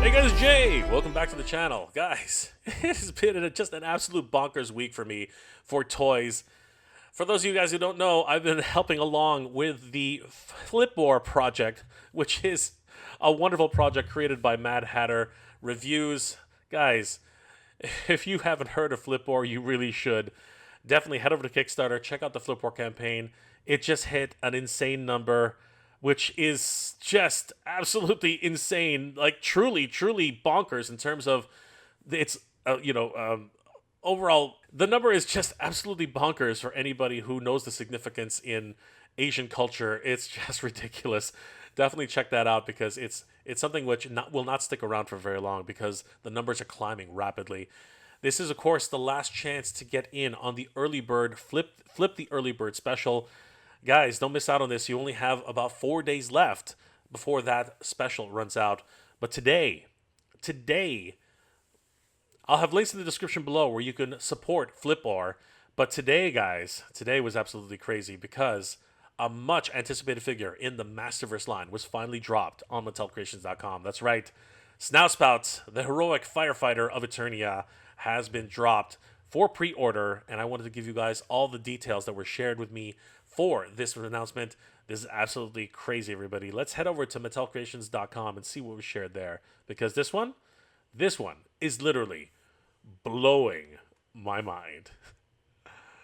Hey guys, Jay! Welcome back to the channel. Guys, it has been just an absolute bonkers week for me for toys. For those of you guys who don't know, I've been helping along with the Flipboard project, which is a wonderful project created by Mad Hatter Reviews. Guys, if you haven't heard of Flipboard, you really should. Definitely head over to Kickstarter, check out the Flipboard campaign. It just hit an insane number, which is just absolutely insane. Like truly bonkers in terms of its, overall, the number is just absolutely bonkers for anybody who knows the significance in Asian culture. It's just ridiculous. Definitely check that out because it's something which will not stick around for very long because the numbers are climbing rapidly. This is, of course, the last chance to get in on the early bird flip the early bird special. Guys, don't miss out on this. You only have about 4 days left before that special runs out. But today, I'll have links in the description below where you can support Flipboard. But today, guys, today was absolutely crazy because a much anticipated figure in the Masterverse line was finally dropped on MattelCreations.com. That's right. Snout Spout, the heroic firefighter of Eternia, has been dropped for pre-order, and I wanted to give you guys all the details that were shared with me for this announcement. This is absolutely crazy, everybody. Let's head over to MattelCreations.com and see what was shared there, because this one is literally blowing my mind.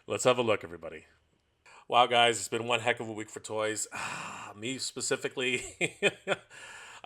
Let's have a look, everybody. Wow, guys, it's been one heck of a week for toys. Me specifically.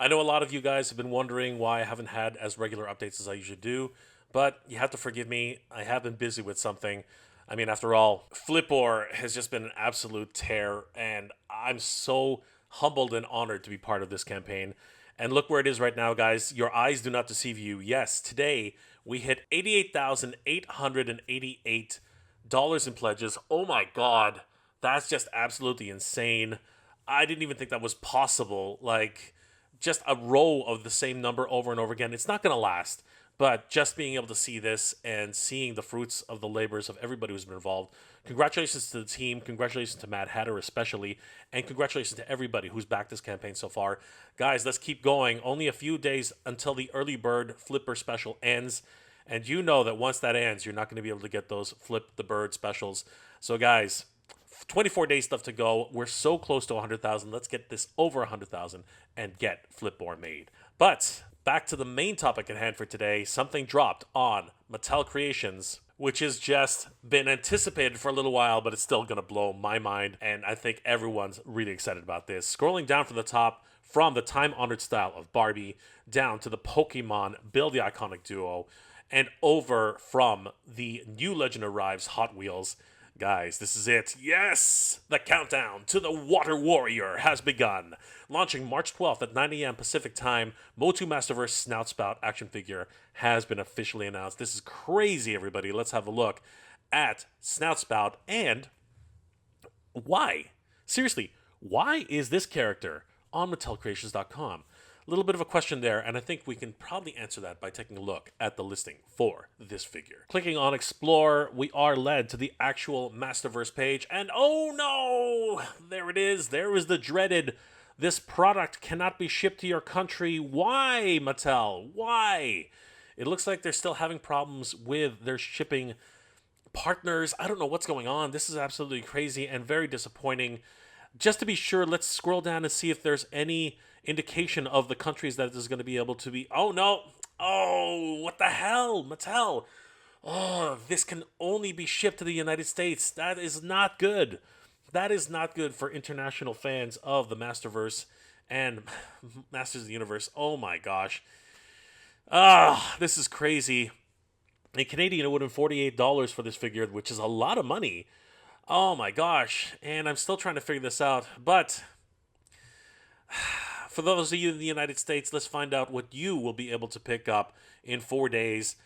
I know a lot of you guys have been wondering why I haven't had as regular updates as I usually do, but you have to forgive me. I have been busy with something. I mean, after all, Flipboard has just been an absolute tear, and I'm so humbled and honored to be part of this campaign. And look where it is right now, guys. Your eyes do not deceive you. Yes, today we hit $88,888 in pledges. Oh my God, that's just absolutely insane. I didn't even think that was possible. Like, just a row of the same number over and over again. It's not going to last. But just being able to see this and seeing the fruits of the labors of everybody who's been involved, congratulations to the team, congratulations to Mad Hatter especially, and congratulations to everybody who's backed this campaign so far. Guys, let's keep going. Only a few days until the early bird flipper special ends, and you know that once that ends, you're not going to be able to get those flip the bird specials. So guys, 24 days left to go. We're so close to 100,000. Let's get this over 100,000 and get Flipboard made. But back to the main topic at hand for today. Something dropped on Mattel Creations, which has just been anticipated for a little while, but it's still going to blow my mind. And I think everyone's really excited about this. Scrolling down from the top, from the time-honored style of Barbie, down to the Pokemon Build the Iconic Duo, and over from the new Legend Arrives Hot Wheels. Guys, this is it. Yes! The countdown to the Water Warrior has begun. Launching March 12th at 9 a.m. Pacific Time, MOTU Masterverse Snout Spout action figure has been officially announced. This is crazy, everybody. Let's have a look at Snout Spout and why? Seriously, why is this character on MattelCreations.com? A little bit of a question there, and I think we can probably answer that by taking a look at the listing for this figure. Clicking on Explore, we are led to the actual Masterverse page, and oh no! There it is. There is the dreaded, this product cannot be shipped to your country. Why, Mattel? Why? It looks like they're still having problems with their shipping partners. I don't know what's going on. This is absolutely crazy and very disappointing. Just to be sure, let's scroll down and see if there's any indication of the countries that this is going to be able to be. Oh no! Oh, what the hell, Mattel? Oh, this can only be shipped to the United States. That is not good. That is not good for international fans of the Masterverse and Masters of the Universe. Oh my gosh. This is crazy. In Canadian, it would have been $48 for this figure, which is a lot of money. Oh my gosh. And I'm still trying to figure this out. But for those of you in the United States, let's find out what you will be able to pick up in 4 days.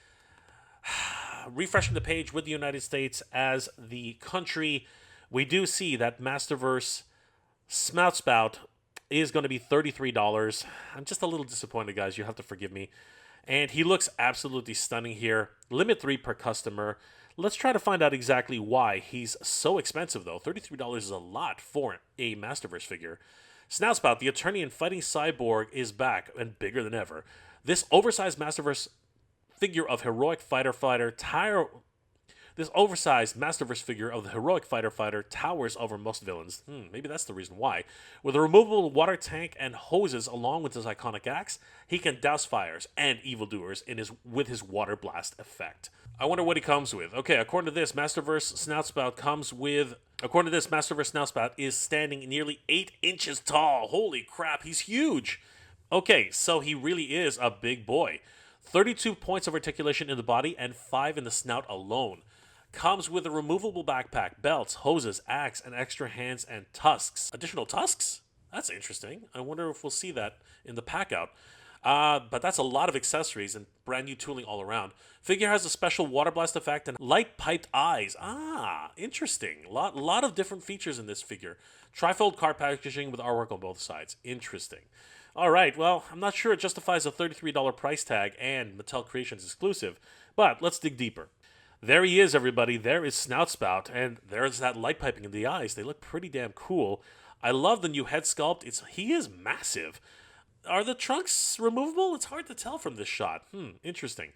Refreshing the page with the United States as the country, we do see that Masterverse Snout Spout is going to be $33. I'm just a little disappointed, guys. You have to forgive me. And he looks absolutely stunning here. Limit 3 per customer. Let's try to find out exactly why he's so expensive, though. $33 is a lot for a Masterverse figure. Snout Spout, the Eternian fighting cyborg, is back and bigger than ever. This oversized Masterverse figure of heroic fighter this oversized Masterverse figure of the heroic fighter towers over most villains. Maybe that's the reason why. With a removable water tank and hoses along with his iconic axe, he can douse fires and evildoers with his water blast effect. I wonder what he comes with. Okay, according to this, Masterverse Snout Spout is standing nearly 8 inches tall. Holy crap, he's huge. Okay, so he really is a big boy. 32 points of articulation in the body and 5 in the snout alone. Comes with a removable backpack, belts, hoses, axe, and extra hands and tusks. Additional tusks? That's interesting. I wonder if we'll see that in the pack out. But that's a lot of accessories and brand new tooling all around. Figure has a special water blast effect and light piped eyes. Interesting. Lot of different features in this figure. Trifold card packaging with artwork on both sides. Interesting. All right, well, I'm not sure it justifies a $33 price tag and Mattel Creations exclusive, but let's dig deeper. There he is, everybody. There is Snout Spout, and there's that light piping in the eyes. They look pretty damn cool. I love the new head sculpt. He is massive. Are the trunks removable? It's hard to tell from this shot. Interesting.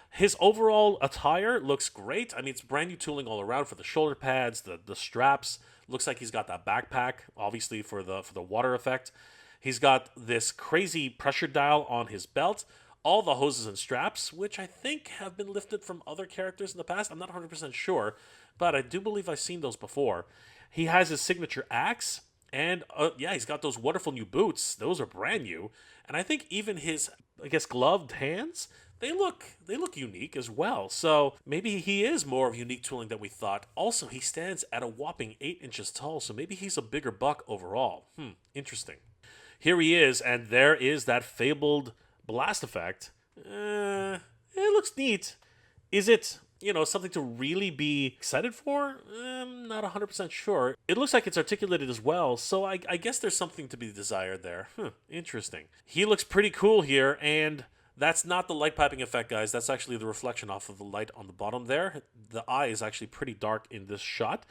His overall attire looks great. I mean, it's brand new tooling all around for the shoulder pads, the straps. Looks like he's got that backpack, obviously for the water effect. He's got this crazy pressure dial on his belt. All the hoses and straps, which I think have been lifted from other characters in the past. I'm not 100% sure, but I do believe I've seen those before. He has his signature axe, and he's got those wonderful new boots. Those are brand new. And I think even his, gloved hands, they look unique as well. So maybe he is more of unique tooling than we thought. Also, he stands at a whopping 8 inches tall, so maybe he's a bigger buck overall. Interesting. Here he is, and there is that fabled blast effect. It looks neat. Is it, something to really be excited for? I'm not 100% sure. It looks like it's articulated as well, so I guess there's something to be desired there. Interesting. He looks pretty cool here, and that's not the light piping effect, guys. That's actually the reflection off of the light on the bottom there. The eye is actually pretty dark in this shot.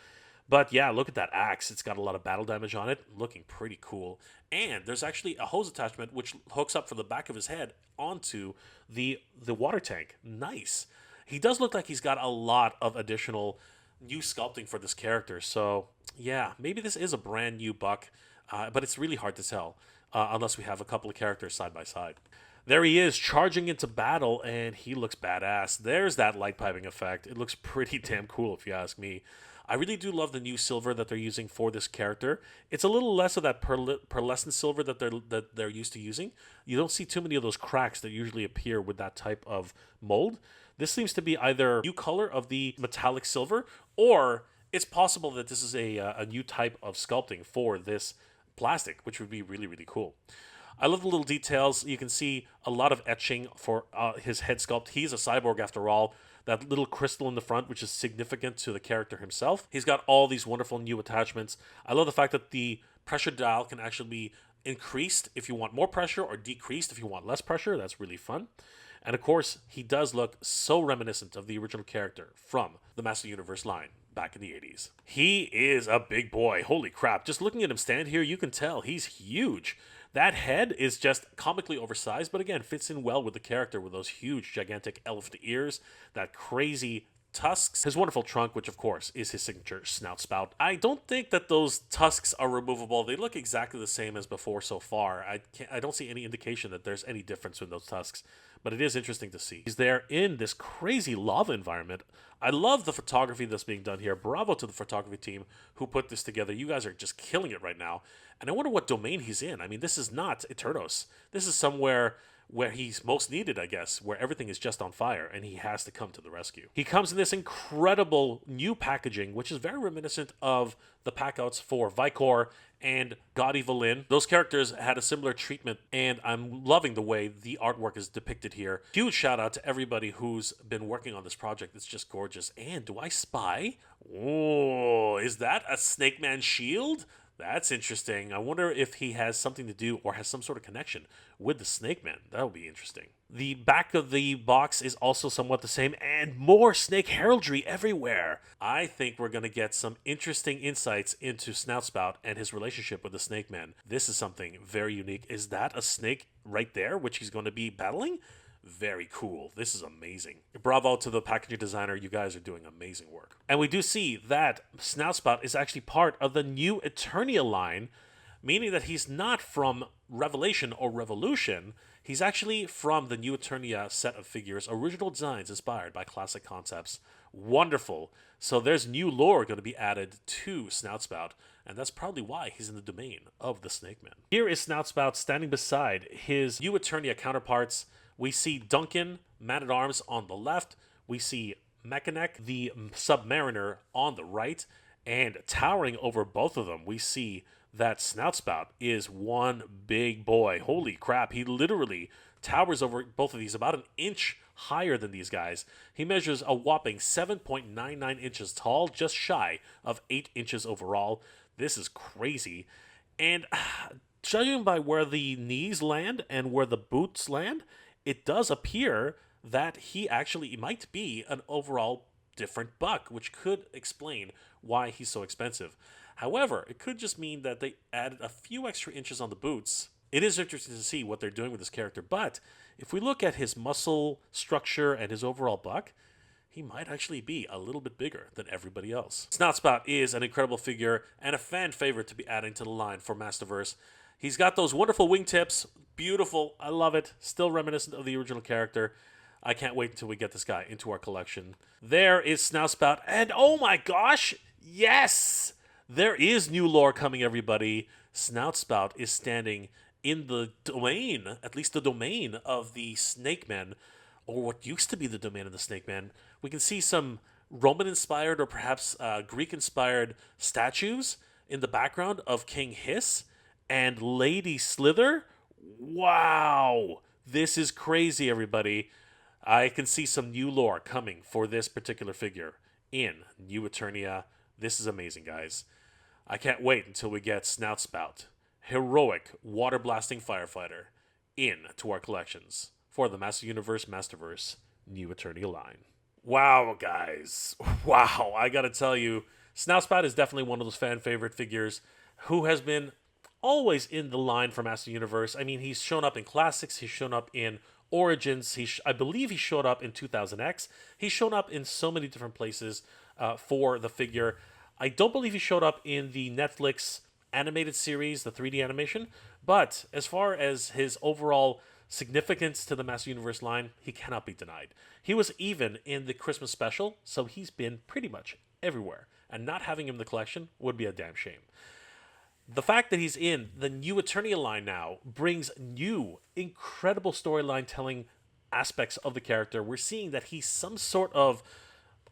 But yeah, look at that axe. It's got a lot of battle damage on it. Looking pretty cool. And there's actually a hose attachment which hooks up from the back of his head onto the water tank. Nice. He does look like he's got a lot of additional new sculpting for this character. So yeah, maybe this is a brand new buck, but it's really hard to tell unless we have a couple of characters side by side. There he is, charging into battle, and he looks badass. There's that light piping effect. It looks pretty damn cool if you ask me. I really do love the new silver that they're using for this character. It's a little less of that pearlescent silver that they're used to using. You don't see too many of those cracks that usually appear with that type of mold. This seems to be either a new color of the metallic silver, or it's possible that this is a new type of sculpting for this plastic, which would be really, really cool. I love the little details. You can see a lot of etching for his head sculpt. He's a cyborg after all. That little crystal in the front, which is significant to the character himself. He's got all these wonderful new attachments. I love the fact that the pressure dial can actually be increased if you want more pressure or decreased if you want less pressure. That's really fun. And of course, he does look so reminiscent of the original character from the Master Universe line back in the 80s. He is a big boy. Holy crap. Just looking at him stand here, you can tell he's huge. That head is just comically oversized, but again, fits in well with the character with those huge, gigantic elephant ears, that crazy tusks, his wonderful trunk, which of course is his signature Snout Spout. I don't think that those tusks are removable. They look exactly the same as before so far. I don't see any indication that there's any difference in those tusks, but it is interesting to see. He's there in this crazy lava environment. I love the photography that's being done here. Bravo to the photography team who put this together. You guys are just killing it right now. And I wonder what domain he's in. I mean, this is not Eternos. This is somewhere where he's most needed, I guess, where everything is just on fire, and he has to come to the rescue. He comes in this incredible new packaging, which is very reminiscent of the packouts for Vicor and God Evelyn. Those characters had a similar treatment, and I'm loving the way the artwork is depicted here. Huge shout out to everybody who's been working on this project. It's just gorgeous. And do I spy? Oh, is that a Snake Man shield? That's interesting. I wonder if he has something to do or has some sort of connection with the Snake Man. That would be interesting. The back of the box is also somewhat the same, and more snake heraldry everywhere. I think we're going to get some interesting insights into Snout Spout and his relationship with the Snake Man. This is something very unique. Is that a snake right there, which he's going to be battling. Very cool. This is amazing. Bravo to the packaging designer. You guys are doing amazing work. And we do see that Snout Spout is actually part of the new Eternia line, meaning that he's not from Revelation or Revolution. He's actually from the new Eternia set of figures, original designs inspired by classic concepts. Wonderful. So there's new lore going to be added to Snout Spout, and that's probably why he's in the domain of the Snake Man. Here is Snout Spout standing beside his new Eternia counterparts. We see Duncan, Man-at-Arms, on the left. We see Mechanic, the Submariner, on the right. And towering over both of them, we see that Snout Spout is one big boy. Holy crap, he literally towers over both of these, about an inch higher than these guys. He measures a whopping 7.99 inches tall, just shy of 8 inches overall. This is crazy. And judging by where the knees land and where the boots land, it does appear that he actually might be an overall different buck, which could explain why he's so expensive. However, it could just mean that they added a few extra inches on the boots. It is interesting to see what they're doing with this character, but if we look at his muscle structure and his overall buck, he might actually be a little bit bigger than everybody else. Snout Spout is an incredible figure and a fan favorite to be adding to the line for Masterverse. He's got those wonderful wingtips. Beautiful. I love it. Still reminiscent of the original character. I can't wait until we get this guy into our collection. There is Snout Spout. And oh my gosh, yes! There is new lore coming, everybody. Snout Spout is standing in the domain, at least the domain of the Snake Man, or what used to be the domain of the Snake Man. We can see some Roman-inspired or perhaps Greek-inspired statues in the background of King Hiss and Lady Slither. Wow! This is crazy, everybody. I can see some new lore coming for this particular figure in New Eternia. This is amazing, guys. I can't wait until we get Snout Spout, heroic water blasting firefighter, in to our collections for the Master Universe Masterverse New Eternia line. Wow, guys. Wow. I gotta tell you, Snout Spout is definitely one of those fan favorite figures who has been always in the line for Master Universe. I mean, he's shown up in Classics, he's shown up in Origins, I believe he showed up in 2000X. He's shown up in so many different places for the figure. I don't believe he showed up in the Netflix animated series, the 3D animation, but as far as his overall significance to the Master Universe line, he cannot be denied. He was even in the Christmas special, so he's been pretty much everywhere, and not having him in the collection would be a damn shame. The fact that he's in the new Eternia line now brings new, incredible storyline telling aspects of the character. We're seeing that he's some sort of,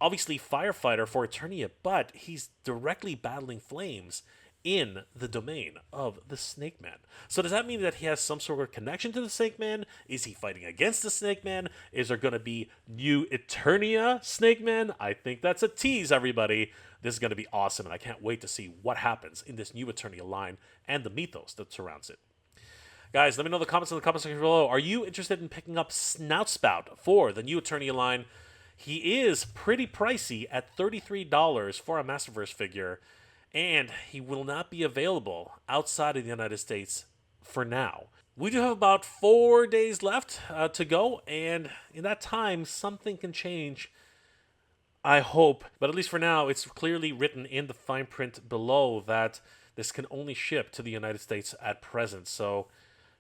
obviously, firefighter for Eternia, but he's directly battling flames in the domain of the Snake Man. So does that mean that he has some sort of connection to the Snake Man? Is he fighting against the Snake Man? Is there going to be new Eternia Snake Man? I think that's a tease, everybody. This is going to be awesome, and I can't wait to see what happens in this new Eternia line and the mythos that surrounds it. Guys, let me know in the comments section below. Are you interested in picking up Snout Spout for the new Eternia line? He is pretty pricey at $33 for a Masterverse figure, and he will not be available outside of the United States for now. We do have about 4 days left to go, and in that time, something can change, I hope. But at least for now, it's clearly written in the fine print below that this can only ship to the United States at present. So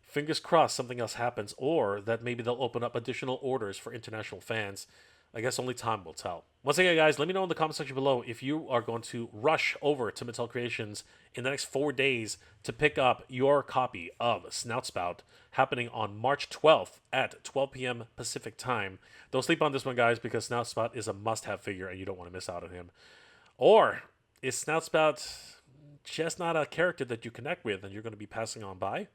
fingers crossed something else happens, or that maybe they'll open up additional orders for international fans. I guess only time will tell. Once again, guys, let me know in the comment section below if you are going to rush over to Mattel Creations in the next 4 days to pick up your copy of Snout Spout, happening on March 12th at 12 p.m. Pacific time. Don't sleep on this one, guys, because Snout Spout is a must-have figure and you don't want to miss out on him. Or is Snout Spout just not a character that you connect with and you're going to be passing on by?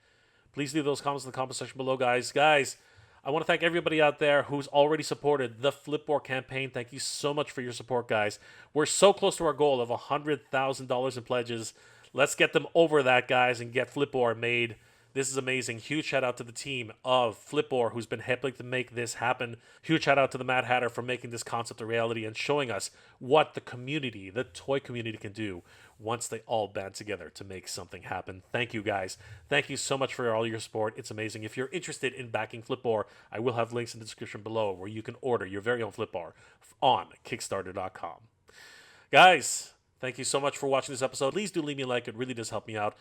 Please leave those comments in the comment section below, guys. Guys, I want to thank everybody out there who's already supported the Flipboard campaign. Thank you so much for your support, guys. We're so close to our goal of $100,000 in pledges. Let's get them over that, guys, and get Flipboard made This is amazing. Huge shout out to the team of Flipboard who's been helping to make this happen. Huge shout out to the Mad Hatter for making this concept a reality and showing us what the community, the toy community, can do once they all band together to make something happen. Thank you guys. Thank you so much for all your support. It's amazing. If you're interested in backing Flipboard, I will have links in the description below where you can order your very own Flipboard on Kickstarter.com. Guys, thank you so much for watching this episode. Please do leave me a like. It really does help me out.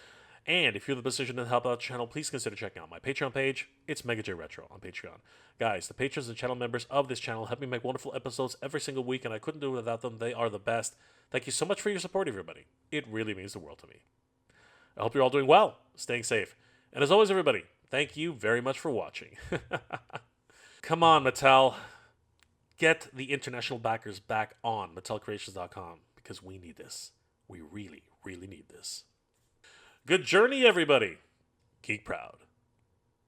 And if you're in the position to help out the channel, please consider checking out my Patreon page. It's MegaJRetro on Patreon. Guys, the patrons and channel members of this channel help me make wonderful episodes every single week, and I couldn't do it without them. They are the best. Thank you so much for your support, everybody. It really means the world to me. I hope you're all doing well, staying safe. And as always, everybody, thank you very much for watching. Come on, Mattel. Get the international backers back on MattelCreations.com because we need this. We really, really need this. Good journey, everybody. Geek proud.